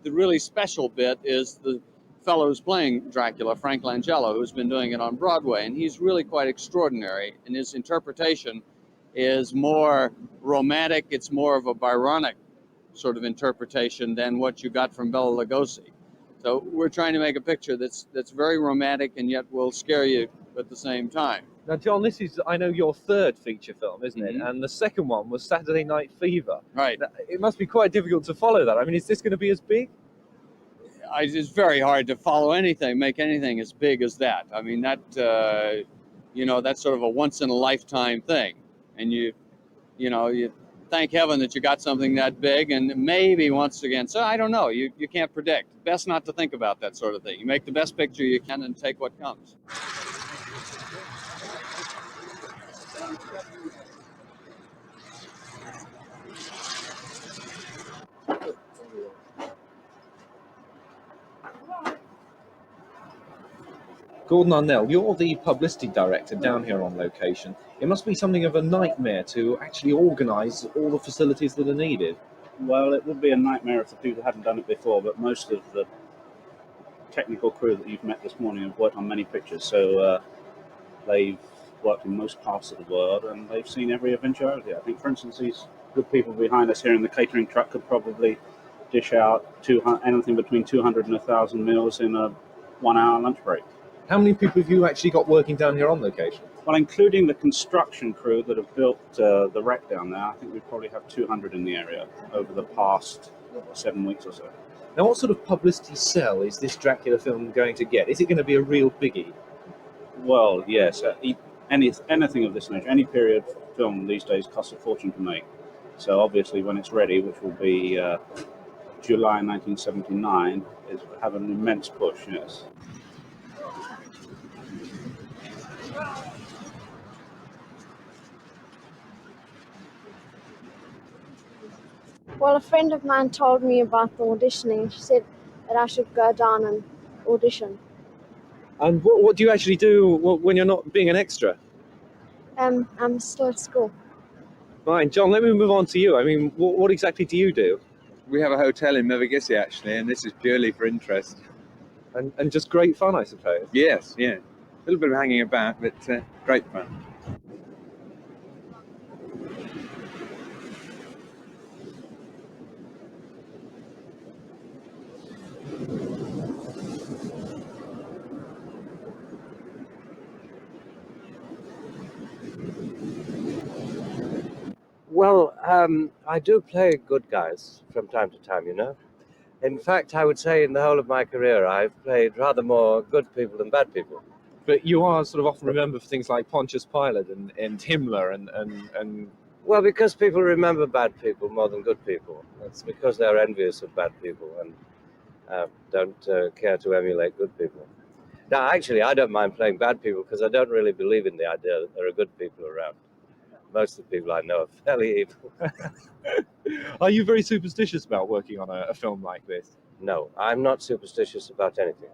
The really special bit is the fellow who's playing Dracula, Frank Langella, who's been doing it on Broadway, and he's really quite extraordinary. And his interpretation is more romantic. It's more of a Byronic sort of interpretation than what you got from Bela Lugosi. So we're trying to make a picture that's very romantic and yet will scare you at the same time. Now, John, this is, I know, your third feature film, isn't it? Mm-hmm. And the second one was Saturday Night Fever. Right. Now, it must be quite difficult to follow that. I mean, is this going to be as big? It's very hard to follow anything, make anything as big as that. I mean, that, you know, that's sort of a once-in-a-lifetime thing. And you thank heaven that you got something that big, and maybe once again, so I don't know, you can't predict. Best not to think about that sort of thing. You make the best picture you can and take what comes. Gordon Arnell, you're the publicity director down here on location. It must be something of a nightmare to actually organise all the facilities that are needed. Well, it would be a nightmare if the people hadn't done it before, but most of the technical crew that you've met this morning have worked on many pictures, so they've worked in most parts of the world and they've seen every eventuality. I think, for instance, these good people behind us here in the catering truck could probably dish out anything between 200 and 1,000 meals in a 1-hour lunch break. How many people have you actually got working down here on location? Well, including the construction crew that have built the wreck down there, I think we probably have 200 in the area over the past 7 weeks or so. Now, what sort of publicity sell is this Dracula film going to get? Is it going to be a real biggie? Well, yes. Anything of this nature, any period film these days costs a fortune to make. So obviously when it's ready, which will be July 1979, it will have an immense push, yes. Well, a friend of mine told me about the auditioning. She said that I should go down and audition. And what do you actually do when you're not being an extra? I'm still at school. Fine. John, let me move on to you. I mean, what exactly do you do? We have a hotel in Mevagissey, actually, and this is purely for interest. And just great fun, I suppose. Yes, yeah. A little bit of hanging about, but great fun. Well, I do play good guys from time to time, you know. In fact, I would say in the whole of my career, I've played rather more good people than bad people. But you are sort of often remembered for things like Pontius Pilate and Himmler and... Well, because people remember bad people more than good people. That's because they're envious of bad people and don't care to emulate good people. Now, actually, I don't mind playing bad people because I don't really believe in the idea that there are good people around. most of the people I know are fairly evil. Are you very superstitious about working on a film like this? No, I'm not superstitious about anything.